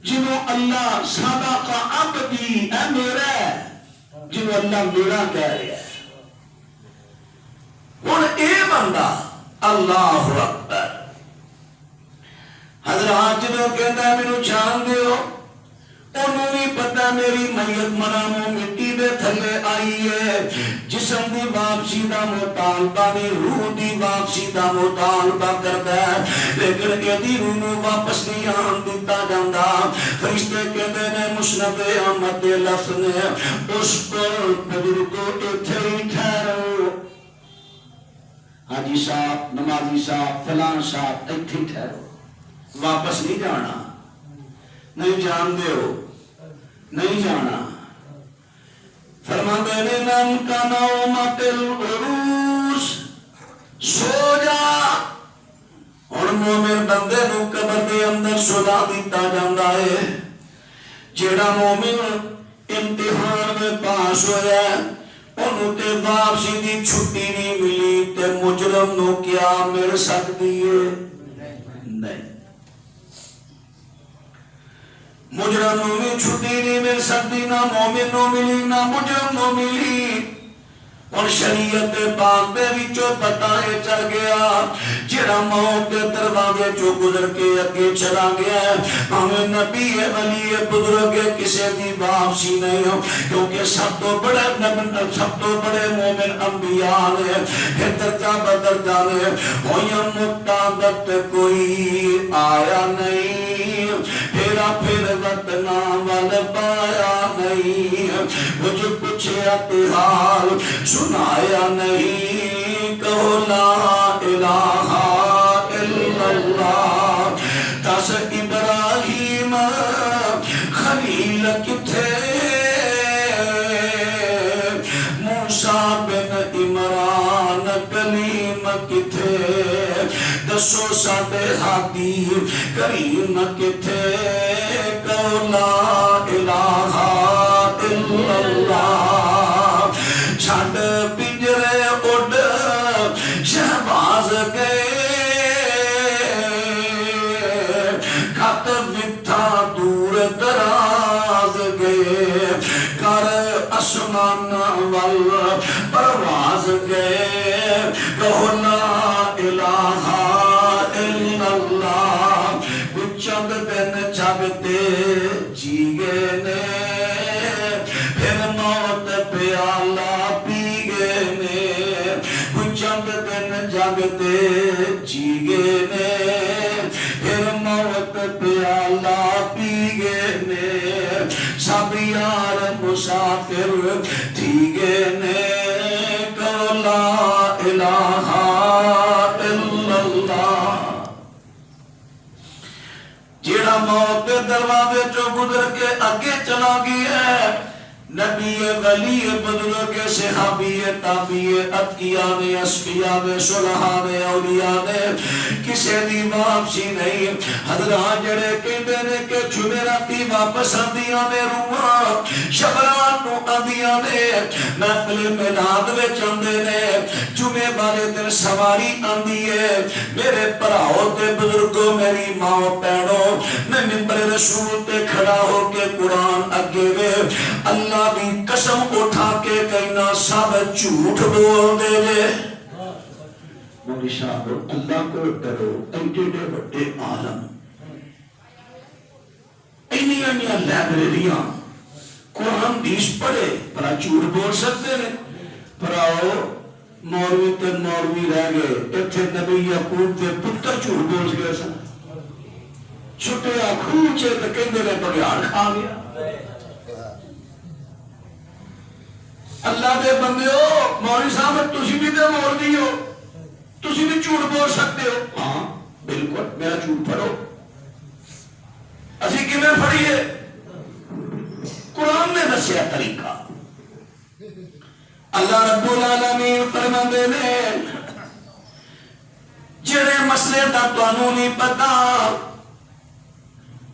جنہوں اللہ صدق عبدی اے میرا, جنہوں اللہ میرا کہہ رہا ہے. ہن اے بندہ اللہ اکبر, حضرات جنہوں کہتا ہے مینوں جان دیو, انہوں بھی پتہ میری میت مراموں مٹی دے تھلے آئی ہے. جسم دی واپسی دا مطالبہ نہیں, روح دی واپسی دا مطالبہ کرتا ہے, لیکن ایدی روح نو واپس نہیں آن دیتا جاندا. فرشتے کہتے ہیں مسند احمد دے لفظ نے اس پر بزرگوں اتھے ہی ٹھہرو, حاجی صاحب, نمازی صاحب, فلان صاحب اتھے ہی ٹھہرو, واپس نہیں جانا. نہیں جان دے ہو, نہیں جانا. فرماتے نے نم کا نومت العروس, سو جا. اور مومن بندے نو قبر دے اندر سلا دیتا جاندا ہے. جیڑا مومن امتحان میں پاس ہویا ہے انہوں تے واپسی دی چھٹی نہیں ملی, تے مجرم نو کیا مل سکتی ہے؟ نہیں. مجرم نو بھی چھٹی نہیں مل سکتی, نہ مومن نو ملی نہ مجرم نو ملی. اور شریعت پاک دے وچوں پتہ ہے چل گیا جڑا موت دے دروازے چوں گزر کے اگے چلا گیا ہے ہمیں نبی ہے, ولی ہے, بزرگ ہے, کسے دی واپسی نہیں ہو, کیونکہ سب تو بڑے سب تو بڑے مومن انبیاء نے پھر درجہ بدرجہ نے ہویا مقتدت کوئی آیا نہیں, پھیرا پھر وطنا وال پایا نہیں, مجھ پوچھے اتحال سنایا نہیں, کہو لا الہ الا اللہ. دس ابراہیم خلیل کتھے, موسیٰ بن عمران کلیم کتھے, دسو ساڈے ہادی کریم کتھے, کہو لا الہ الا اللہ. چھڑ پنجرے اڈ شہباز گئے, خط مٹھا دور دراز گئے, کر آسمان پرواز گئے کہو لا الہ الا اللہ چند دن جگتے جی گئے نے پھر موت پیالہ پی گئے نے چند دن جگتے جی گئے نے پھر موت پیالہ پی گئے نے سب یار مسافر تھی گئے نے کہو لا الہ الا اللہ جیڑا موت کے دروازے چو گزر کے آگے چلا گیا ہے نبی ولی بزرگ صحابی تابعی اتقیاء نے اسفیاء نے صلحاء نے اولیاء نے کسے دی واپسی نہیں حضرات جڑے کہندے نے کہ جمعراتی واپس آندیاں نے روحاں شبرات نو آندیاں نے محفل میلاد وچ آندے نے جمعے والے دن سواری آندی ہے میرے بھراؤ تے بزرگوں میری ماں بہنوں میں منبر رسول تے کھڑا ہو کے قرآن اگے وے اللہ بھی قسم اٹھا کے کہنا سب جھوٹ بول دے لے مولی صاحب اللہ کو ڈرو ایڈے بڑے عالم اینیاں لائبریریاں قرآن دیس پڑھے بڑا جھوٹ بول سکتے ہیں پراؤ مولوی تے مولوی رہ گئے اتھے نبی یعقوب تے پتر جھوٹ بول گئے سن چھٹے آنکھوچے تے کہندے نے بگیار کھا گیا اللہ دے بندے ہو مولوی صاحب تسی بھی دے مولوی ہو تسی بھی جھوٹ بول سکتے ہو ہاں بالکل میرا جھوٹ پڑھو اسی کیویں پڑھیے قرآن نے دسیا طریقہ اللہ رب العالمین فرماندے نے جڑے مسئلے دا تانوں نہیں پتا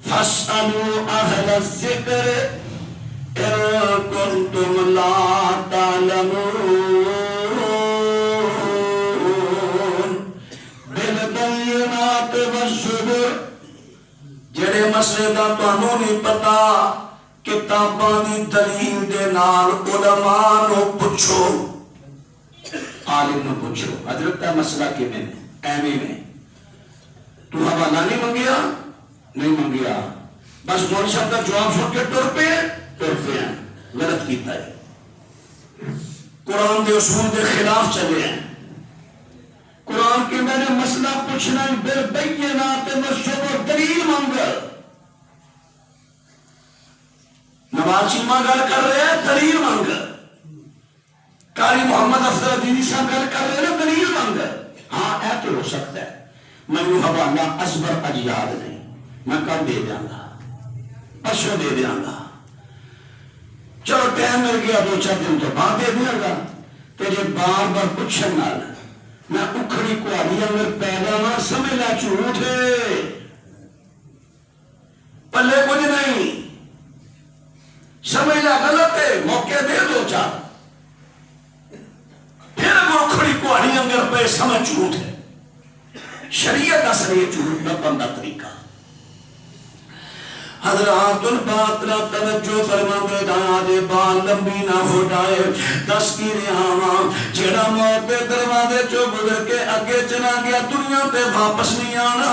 فاسألوا اہل الذکر ان کنتم لا تعلمون بالبینات والزبر جڑے مسئلے دا تانوں نہیں پتا کتاباں دی دلیل دے نال علماء نو پوچھو عالم نو پوچھو حضرت کا مسئلہ کیویں ہے ایویں میں تو حوالہ نہیں منگیا نہیں منگیا بس مولوی صاحب کا جواب سن کے ٹر پے ہیں غلط کیتا ہے قرآن دے اصول دے خلاف چلے ہیں قرآن کے میں نے مسئلہ پوچھنا بالبینات والزبر دلیل مانگ نواز چیمہ گل کر رہے ہیں دلیل مانگ قاری محمد افضل عدیدی صاحب گل کر رہے ہیں دلیل مانگ ہاں اے تو ہو سکتا ہے میں وہ حوالہ ازبر اجیاد نہیں میں کل دے دیاں گا پرسوں دے دیاں گا چلو ٹائم مل گیا 2-4 دن تو بعد دے دیاں گا تیرے بار بار پوچھن نال میں اکھڑی کہاڑی اندر پیدا نہ سمجھ لا جھوٹ ہے پلے کچھ نہیں سمجھ لا غلط ہے موقع دے 2-4 پھر وہ اکھڑی کہاڑی اندر پہ سمجھ جھوٹ ہے شریعت اصل یہ جھوٹ نہ بندہ طریقہ حضرات الباطلہ توجہ فرما دے دایا دے بال لمبی نہ ہو جائے تذکیر آواں جڑا موت دے دروازے چو گزر کے اگے چلا گیا دنیا تے واپس نہیں آنا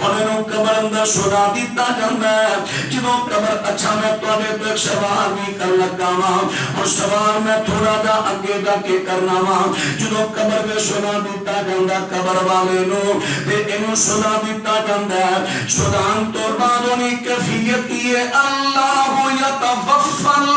انہوں قبر اندر سنا دیتا جاندہ ہے جنہوں قبر اچھا میں توڑے تو ایک سوال بھی کر لگا ماں اور سوال میں تھوڑا جا اگے جا کے کرنا ماں جنہوں قبر میں سنا دیتا جاندہ قبر والے نو دے انہوں سنا دیتا جاندہ ہے سنان تو بعدونی کفی اللہ یتوفل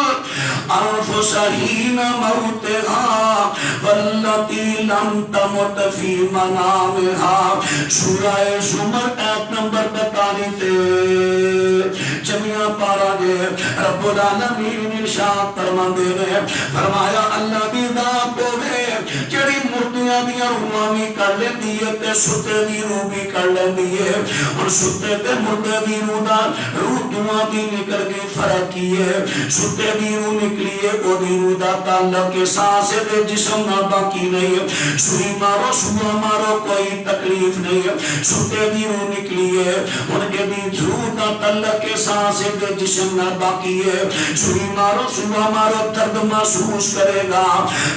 انفس حین موتها واللتی لم تمت فی منامها سورہ زمر ایت نمبر 42 جمعہ پارا دے رب العالمین ارشاد فرماندے نے فرمایا اللہ دی ذات ہوے جڑی مردیاں دیاں روحاں بھی کر لیندی لیندی ہے تے ستے دی روح بھی کر لیندی ہے. اور ستے تے مردے دی روح دا روح دعا دی نکل کے فرق کی ہے. ستے دی روح نکلی ہے او دی روح دا تعلق کے سانس دے جسم نہ باقی نہیں ہے. سوئی مارو سوا مارو کوئی تکلیف نہیں ہے. ستے دی روح نکلی ہے ان کے دی روح دا تعلق کے سانس دے جسم نہ باقی ہے. سوئی مارو سوا مارو درد محسوس کرے گا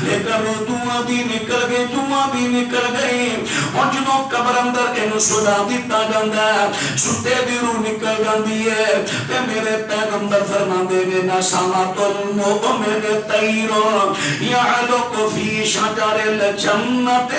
لیکن روح دعا دی نکل گئی دعا بھی نکل گئی. اور جنوں قبر اندر انہوں سلا دیتا جاندہ ہے ستے دی روح نکل جاندی ہے. تے میرے پیغمبر فرما دے گے نسامت المؤمن طیرون یعلق فی شجر الجنت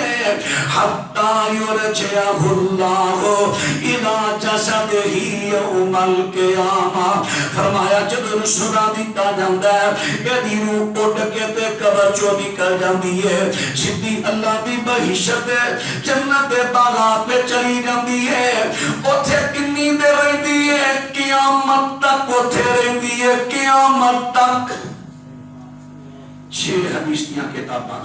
حتی یرجعہ اللہ الی جسدہ یوم القیامہ. فرمایا جب سلا دیتا جاندہ ہے یہ روح اٹھ کے تے قبر چو نکل جاندی ہے سیدھی اللہ دی بہشت جنت باغات پہ چلی جاندی ہے. اوتھے کنی دیر رہندی ہے قیامت تک اوتھے رہندی ہے قیامت تک. 6 حدیث دیاں کتاباں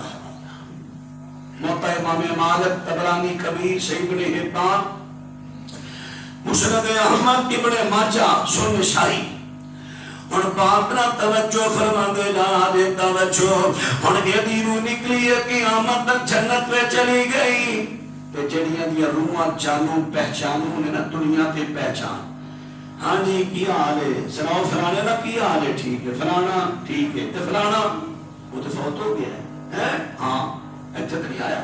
موطا امام مالک طبرانی کبیر صحیح ابن حبان مسند احمد ابن ماجہ سنن نسائی. اور باپنا توجہ فرما دے لا دے توجہ اور یہ دی روح نکلی ہے قیامت تک جنت میں چلی گئی. تے جڑیاں دیا روحاں جانوں پہچانوں نے نا دنیا تے پہچان. ہاں جی کی حال ہے سناؤ فلانے دا کی حال ہے ٹھیک ہے فلانا ٹھیک ہے تے فلانا وہ تو فوت ہو گیا ہے ہاں ایتھے نہیں آیا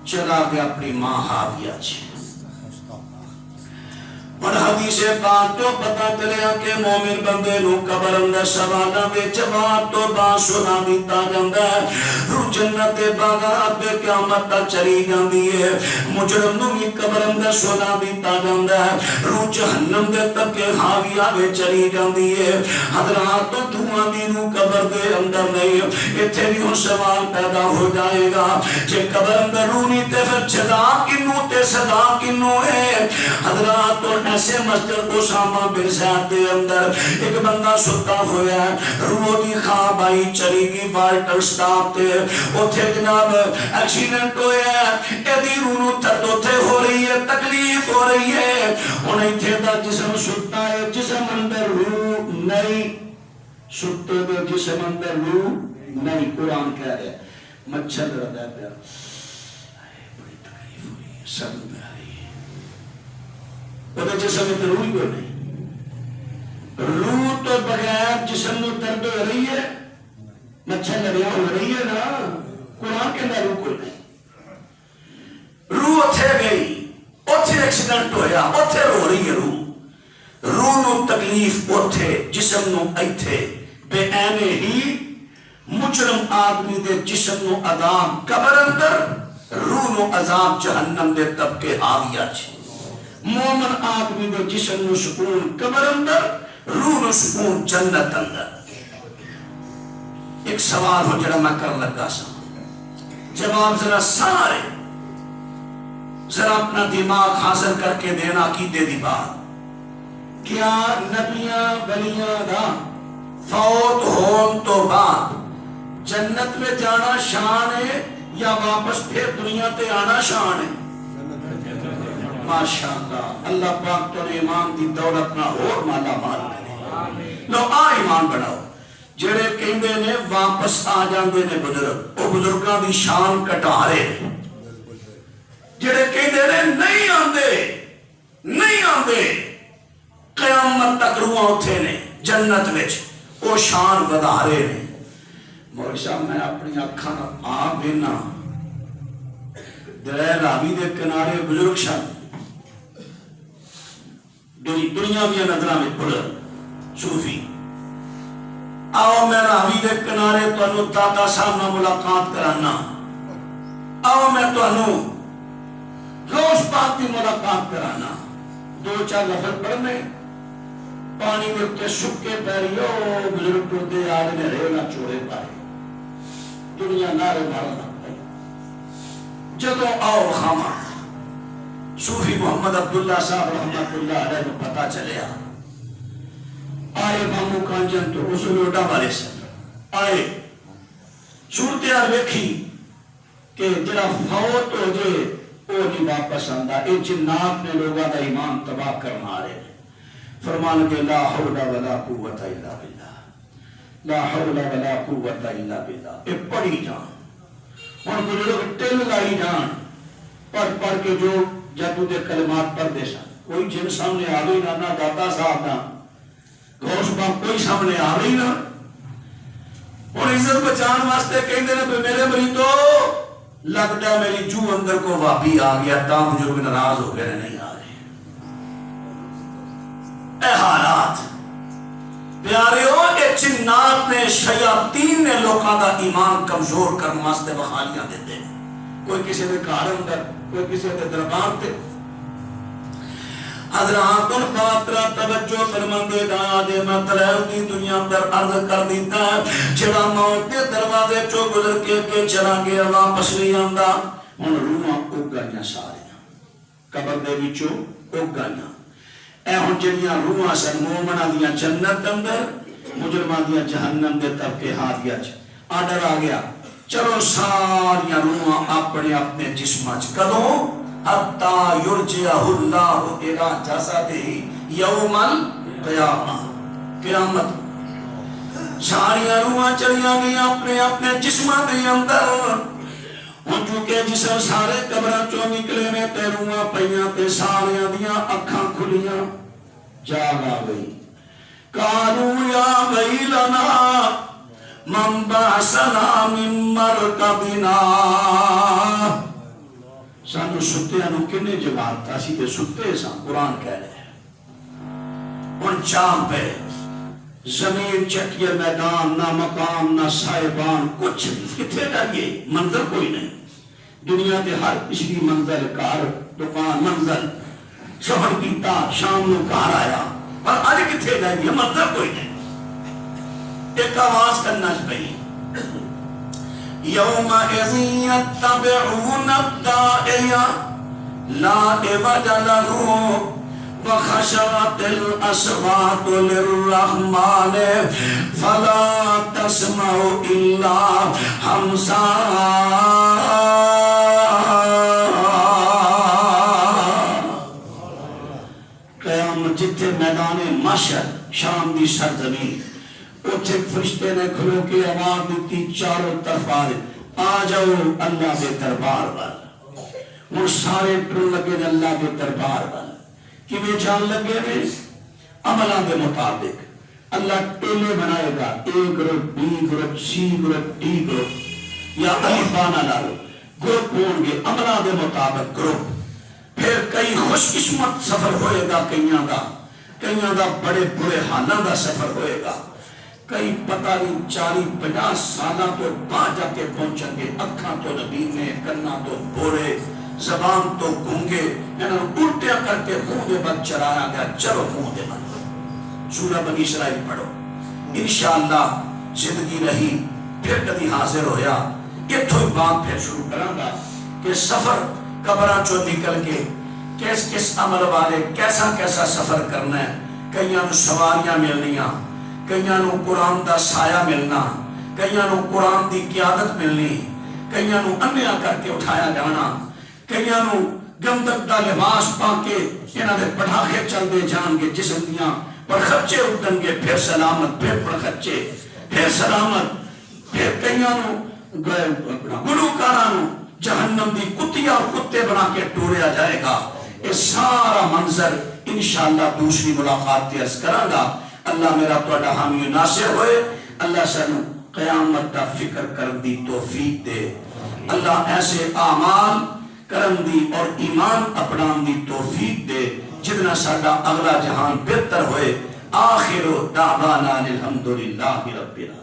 چلا گیا اپنی ماں حاویہ جی. اور حدیث پاک تو پتہ چلیا کہ مومن بندے نو قبر اندر سوالاں دے جواب تو با سنا دیتا جاندا ہے. روح جنت باغات دے قیامت تک چلی جاندی ہے. مجرم نو بھی قبر اندر سنا دیتا جاندا ہے. روح جہنم دے طبقے حاویہ دے چلی جاندی ہے. حضرات تو دعا دی روح قبر دے اندر نہیں ایتھے بھی ہن سوال پیدا ہو جائے گا کہ قبر اندر روح نہیں تے پھر جزا کنوں تے سزا کنوں ہے. حضرات تو ایسے مسجد اسامہ بن زید دے اندر ایک بندہ ستا ہویا ہے روح دی خواب آئی چلی گی والٹر سٹاپ تے اوتھے جناب ایکسیڈنٹ ہویا ہے ایدی روح نو درد اوتھے ہو رہی ہے تکلیف ہو رہی ہے. انہیں ایتھے دا جسم ستا ہے جسم اندر روح نہیں ستے دے جسم اندر روح نہیں. قرآن کہہ رہے مچھر رہتا ہے پیا بڑی تکلیف ہو رہی ہے سر میں وہ جسم میں روح ہی نہیں. روح تو بغیر جسم میں درد ہو رہی ہے مچھر لڑیا ہو رہی ہے نا. قرآن کے اندر روح کوئی نہیں. روح اتھے گئی اتھے ایکسیڈنٹ ہویا اتھے رو رہی ہے روح. روح نو تکلیف اتھے جسم نو ایتھے بے اینے ہی مجرم آدمی دے جسم نو عذاب قبر اندر روح نو عذاب جہنم دے طبقے حاویہ چھ. مومن آدمی دے جسم نو سکون قبر اندر روح نو سکون جنت اندر. ایک سوال ہو جڑا میں کر لگا سا جواب ذرا سارے ذرا اپنا دماغ حاصل کر کے دینا عقیدے دی بات. کیا نبیاں ولیاں دا فوت ہون تو بعد جنت میں جانا شان ہے یا واپس پھر دنیا تے آنا شان ہے؟ ماشاءاللہ اللہ پاک تو ایمان دی دولت نہ اور مالا مال کرے. لو آ ایمان بڑھاؤ. جڑے کہندے نے واپس آ جاندے نے بزرگ او بزرگاں دی شان کٹارے. جڑے کہندے نے نہیں آندے قیامت تک روحاں اوتھے نے جنت وچ او شان ودارے نے. مولوی صاحب میں اپنی اکھاں آ وینا دریا راوی دے کنارے بزرگ شان دنیا بھی نظرہ میں پڑھ صوفی. آؤ میں راوی دے کنارے تو انہوں داتا سامنا ملاقات کرانا. آؤ میں تو انہوں روش پاک کی ملاقات کرانا. 2-4 لفظ پڑھنے پانی دیکھتے سکے پیریو بزرگ تو دے آج نے ریونا چوڑے پائے دنیا نارے مارنا پائے. جدو آؤ خامہ صوفی محمد عبداللہ صاحب رحمت اللہ علیہ کو پتا چلیا آئے مامو کانجن تو رسول اڈا والے سے آئے صورتحال ویکھی کہ جڑا فوت ہو جائے نہیں واپس آندا، اے جنات نے لوگوں دا ایمان تباہ کرنا رہے ہیں۔ فرمان کے لا حول ولا قوت الا باللہ، لا حول ولا قوت الا باللہ، اے پڑھی جان ہن کوئی لوگ ٹل لائی جان پڑھ کے جو جادو دے کلمات پڑھ دے سن، کوئی جن سامنے آ گئی نہ داتا صاحب نہ غوث پاک کوئی سامنے آ گئی نہ، اور عزت بچان واسطے کہندے نے میرے مریدو لگتا ہے میری جو اندر کو واپی آ گیا تا بزرگ ناراض ہو گئے نہیں آ رہے۔ اے حالات پیاریو، اے جنات نے شیاطین نے لوکاں دا ایمان کمزور کرنے واسطے بخالیاں دیتے ہیں، کوئی کسی دے گھر اندر، کوئی کسی دے دربار تے۔ حضرات ان خاطرہ توجہ فرماندے دا دے مطلب دی دنیا اندر عرض کر دیتا ہے جڑا موت دے دروازے چوں گزر کے چلا گیا واپس نہیں آندا، ہن روحاں اگ گئیاں ساریاں قبر دے وچوں اگ گئیاں۔ اے ہن جڑیاں روحاں سن مومناں دیاں جنت اندر، مجرماں دیاں جہنم دے طبقے ہادیہ چ آڈر آ گیا، چلو ساریاں روحاں اپنے اپنے جسماں چ کدوں حتی یرجعہ اللہ الی جسدہ یوم القیامہ، قیامت ساریاں روحاں چلیاں گئیں اپنے اپنے جسماں دے اندر۔ ہن چونکہ جسم سارے قبراں چوں نکلے نے تے روحاں پئیاں تے ساریاں دیاں اکھاں کھلیاں، جاگ آ گئی۔ قالوا یا ویلنا من بعثنا من مرقدنا، سانو ستیاں نو کنے جگاتا سی تے ستے سان، قرآن کہہ رہے ہیں۔ ان چاند پہ زمین چٹیے میدان، نہ مقام نہ صاحبان، کچھ کتنے ڈریے منظر کوئی نہیں۔ دنیا دے ہر پچھلی منزل کار دکان منزل سفر کیتا، شام نو گھر آیا، پر اج کتنے ڈریے منظر کوئی نہیں۔ ایک آواز کرنا چاہیے یومئذ یتبعون الداعی لا عوج لہ وخشعت الاصوات للرحمن فلا تسمع الا ہمسا۔ قیامت جتھے میدان محشر شام دی سرزمین، اتھے فرشتے نے کھلو کے آواز دیتی چاروں طرف آ جاؤ اللہ کے دربار وال۔ وہ سارے ٹر لگے اللہ کے دربار وال، کہ وہ جان لگے نے عملوں کے مطابق اللہ ٹولے بنائے گا، A group B group C group D group, یا الفانہ لالو گروپ ہوں گے عملوں کے مطابق گروپ۔ پھر کئی خوش قسمت سفر ہوئے گا، کئیاں دا بڑے برے حالوں دا سفر ہوئے گا، کئی پتہ نہیں 40-50 سالہ تو بعد جا کے پہنچیں گے، اکھاں تو نبینے، کنا تو بورے، زبان تو گونگے، انہوں الٹیا کر کے منہ دے بد چرایا گیا، چلو منہ دے بد۔ سورہ بنی اسرائیل پڑھو، انشاءاللہ زندگی رہی پھر کدی حاضر ہویا، یہ تو بات پھر شروع کروں گا کہ سفر قبراں چوں نکل کے کس کس عمل والے کیسا سفر کرنا ہے۔ کئیاں نو سواریاں ملنیاں، کئیاں نو قرآن دا سایہ ملنا، کئیاں نو قرآن دی قیادت ملنی، کئیاں نو انیا کر کے اٹھایا جانا، کئیاں نو گندک دا لباس پا کے انہاں دے پڑھاخے چل دے جان گے، جسم دیاں پرخچے اٹھن گے، پھر سلامت، پھر پرخچے، پھر سلامت، پھر کئیاں نو گلوکاراں نو جہنم دی کتیاں اور کتے بنا کے ٹوریا جائے گا۔ یہ سارا منظر انشاءاللہ دوسری ملاقات تے عرض کراں گا۔ اللہ میرا توڑا حامی و ناصر ہوئے، اللہ سنو قیامت دا فکر کرن دی توفیق دے، اللہ ایسے اعمال کرن دی اور ایمان اپنان دی توفیق دے جتنا ساڈا اگلا جہان بہتر ہوئے۔ آخر دعوانا الحمدللہ رب العالمین۔